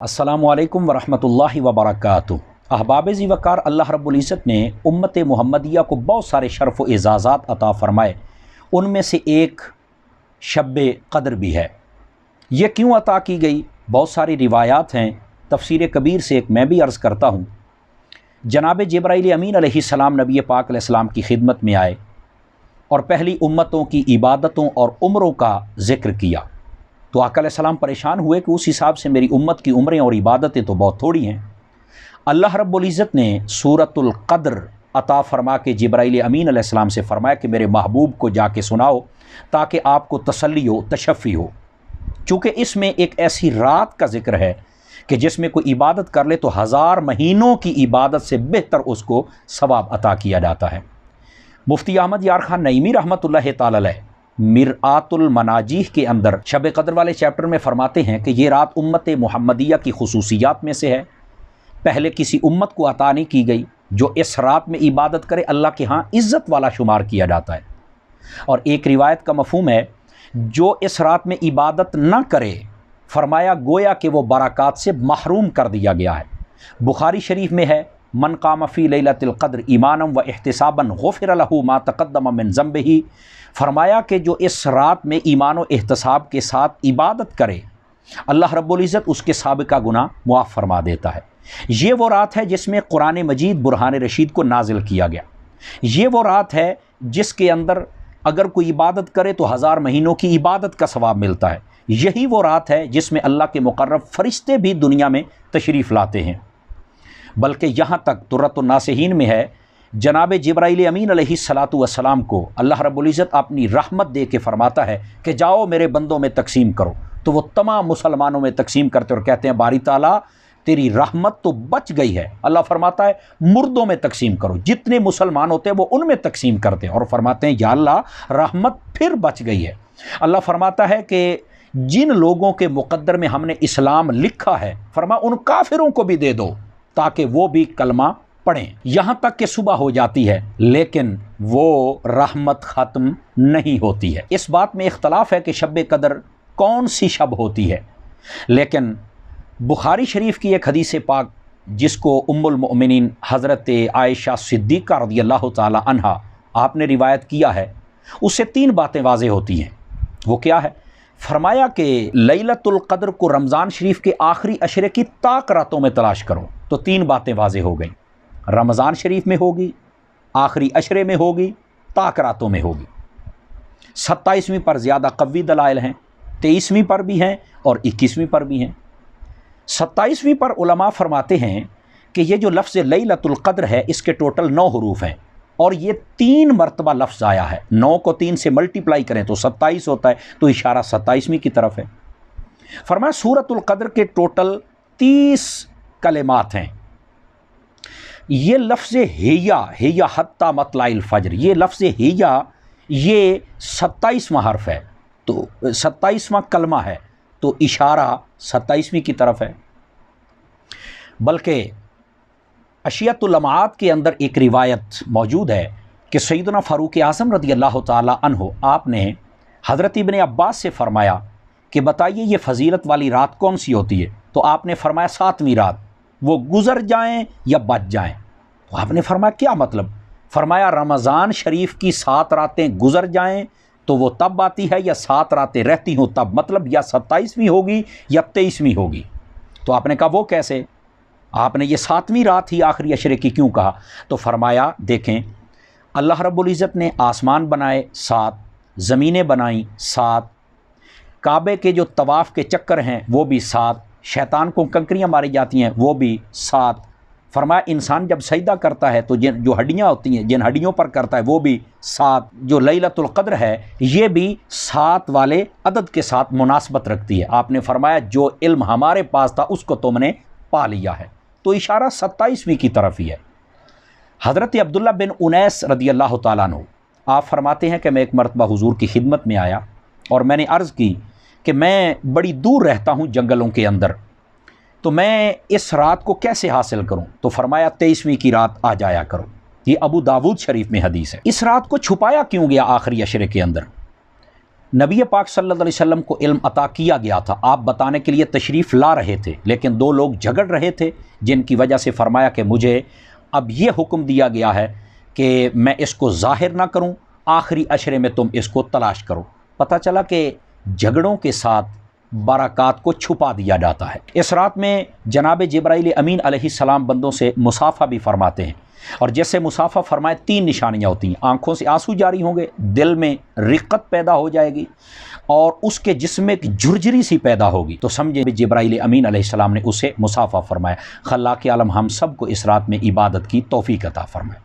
अस्सलामु अलैकुम वरहमतुल्लाहि वबरकातुहू। अहबाब ज़ीवकार, अल्लाह रब्बुल इज़्ज़त ने उम्मत मुहम्मदिया को बहुत सारे शर्फ़ व एज़ाज़ात अता फ़रमाए। उनमें से एक शब क़द्र भी है। ये क्यों अता की गई? बहुत सारी रिवायात हैं। तफ़सीर कबीर से एक मैं भी अर्ज़ करता हूँ। जनाब जिब्राईल अमीन अलैहिस्सलाम नबी पाक अलैहिस्सलाम की खिदमत में आए और पहली उम्मतों की इबादतों और उम्रों का ज़िक्र किया तो आका अलैहिस्सलाम परेशान हुए कि उस हिसाब से मेरी उम्मत की उम्रें और इबादतें तो बहुत थोड़ी हैं। अल्लाह रब्बुल इज़्ज़त ने सूरतुल क़द्र अता फ़रमा के जिब्राईल अमीन अलैहिस्सलाम से फ़रमाया कि मेरे महबूब को जाके सुनाओ ताकि आपको तसल्ली हो, तशफ़ी हो। चूँकि इसमें एक ऐसी रात का ज़िक्र है कि जिसमें कोई इबादत कर ले तो 1000 महीनों की इबादत से बेहतर उसको सवाब अता किया जाता है। मुफ्ती अहमद यार खान नईमी रहमतुल्लाह ताला अलैह मिरआतुल मनाजीह के अंदर शब क़द्र वाले चैप्टर में फ़रमाते हैं कि ये रात उम्मत मुहम्मदिया की खुसूसियात में से है। पहले किसी उम्मत को अता नहीं की गई। जो इस रात में इबादत करे अल्लाह के यहाँ इज़्ज़त वाला शुमार किया जाता है। और एक रिवायत का मफ़हूम है, जो इस रात में इबादत न करे फरमाया गोया कि वो बरक़ात से महरूम कर दिया गया है। बुखारी शरीफ में है, मन काम फ़ी लैलतिल क़द्र ईमानम व इहतिसाबन गुफ़िर लहू मा तक़द्दम मिन ज़ंबिही। फरमाया कि जो इस रात में ईमान व एहतिसाब के साथ इबादत करे अल्लाह रब्बुल इज़्ज़त उसके साबिक़ा गुनाह मुआफ़ फरमा देता है। ये वो रात है जिसमें कुरान मजीद बुरहान रशीद को नाजिल किया गया। ये वो रात है जिसके अंदर अगर कोई इबादत करे तो 1000 महीनों की इबादत का सवाब मिलता है। यही वो रात है जिसमें अल्लाह के मुक़र्रब फ़रिश्ते भी दुनिया में तशरीफ़ लाते हैं। बल्कि यहाँ तक दुर्रतुन नासिहीन में है, जनाब जिब्राईल अमीन अलैहिस्सलातु वस्सलाम को अल्लाह रब्बुल इज़्ज़त अपनी रहमत दे के फ़रमाता है कि जाओ मेरे बंदों में तकसीम करो। तो वो तमाम मुसलमानों में तकसीम करते और कहते हैं बारी ताला तेरी रहमत तो बच गई है। अल्लाह फरमाता है मुर्दों में तकसीम करो। जितने मुसलमान होते हैं वो उनमें तकसीम करते हैं और फरमाते हैं या अल्लाह रहमत फिर बच गई है। अल्लाह फरमाता है कि जिन लोगों के मुक़द्दर में हमने इस्लाम लिखा है फरमा उन काफिरों को भी दे दो ताकि वो भी कलमा पढ़ें। यहाँ तक कि सुबह हो जाती है लेकिन वो रहमत ख़त्म नहीं होती है। इस बात में इख्तलाफ है कि शब क़द्र कौन सी शब होती है, लेकिन बुखारी शरीफ की एक हदीस पाक जिसको उम्मुल मोमिनीन हज़रत आयशा सिद्दीक़ा रज़ियल्लाहु ताला अन्हा आपने रिवायत किया है, उससे 3 बातें वाज़ेह होती हैं। वो क्या है? फरमाया कि लैलतुल क़द्र को रमज़ान शरीफ के आखिरी अशरे की ताक रातों में तलाश करो। तो 3 बातें वाज़ेह हो गई। रमज़ान शरीफ में होगी, आखिरी अशरे में होगी, ताक रातों में होगी। 27वीं पर ज़्यादा कवी दलाइल हैं, 23वीं पर भी हैं और 21वीं पर भी हैं। 27वीं पर उलमा फरमाते हैं कि ये जो लफ्ज़ लैलतुल क़द्र है इसके टोटल 9 हरूफ हैं और ये 3 मरतबा लफ्ज़ आया है। 9 को 3 से मल्टीप्लाई करें तो 27 होता है, तो इशारा 27वीं की तरफ है। फरमाया सूरतुल क़द्र के टोटल 30 कलिमात हैं। ये लफ्ज़ हिया हत्ता मतलाइल फ़ज्र, ये लफ्ज़ हिया ये 27वां हर्फ है, तो 27वां कलमा है, तो इशारा 27वीं की तरफ है। बल्कि अशियतुल लम्हात के अंदर एक रिवायत मौजूद है कि सैयदना फ़ारूक आज़म रज़ियल्लाहु ताला अन्हु आपने हज़रत इब्न अब्बास से फ़रमाया कि बताइए ये फ़जीलत वाली रात कौन सी होती है? तो आपने फ़रमाया 7वीं रात, वो गुज़र जाएं या बच जाएं। तो आपने फरमाया क्या मतलब? फरमाया रमज़ान शरीफ की 7 रातें गुज़र जाएं तो वो तब आती है या 7 रातें रहती हों तब, मतलब या 27वीं होगी या 23वीं होगी। तो आपने कहा वो कैसे? आपने ये 7वीं रात ही आखिरी अशरे की क्यों कहा? तो फरमाया देखें अल्लाह रब्बुल इज़्ज़त ने आसमान बनाए 7, ज़मीनें बनाई 7, काबे के जो तवाफ़ के चक्कर हैं वो भी 7, शैतान को कंकरियाँ मारी जाती हैं वो भी 7। फरमाया इंसान जब सजदा करता है तो जो हड्डियाँ होती हैं जिन हड्डियों पर करता है वो भी 7। जो लैलतुल क़द्र है ये भी 7 वाले अदद के साथ मुनासबत रखती है। आपने फरमाया जो इल्म हमारे पास था उसको तुमने पा लिया है, तो इशारा 27वीं की तरफ ही है। हज़रत अब्दुल्ला बिन उनैस रज़ियल्लाहु ताला अन्हु आप फरमाते हैं कि मैं एक मरतबा हुजूर की खिदमत में आया और मैंने अर्ज़ की कि मैं बड़ी दूर रहता हूँ जंगलों के अंदर, तो मैं इस रात को कैसे हासिल करूं? तो फरमाया 23वीं की रात आ जाया करो। ये अबू दाऊद शरीफ में हदीस है। इस रात को छुपाया क्यों गया आखिरी अशरे के अंदर? نبی پاک صلی اللہ علیہ وسلم کو علم عطا کیا گیا تھا، آپ بتانے کے لیے تشریف لا رہے تھے، لیکن دو لوگ جھگڑ رہے تھے، جن کی وجہ سے فرمایا کہ مجھے اب یہ حکم دیا گیا ہے کہ میں اس کو ظاہر نہ کروں، آخری عشرے میں تم اس کو تلاش کرو۔ پتہ چلا کہ جھگڑوں کے ساتھ برکات کو چھپا دیا جاتا ہے۔ اس رات میں جناب جبرائیل امین علیہ السلام بندوں سے مصافحہ بھی فرماتے ہیں، اور جیسے مصافحہ فرمائے 3 نشانیاں ہوتی ہیں، آنکھوں سے آنسو جاری ہوں گے، دل میں رقت پیدا ہو جائے گی، اور اس کے جسم میں ایک جھرجھری سی پیدا ہوگی، تو سمجھے جبرائیل امین علیہ السلام نے اسے مصافحہ فرمایا۔ خلاق عالم ہم سب کو اس رات میں عبادت کی توفیق عطا فرمائے۔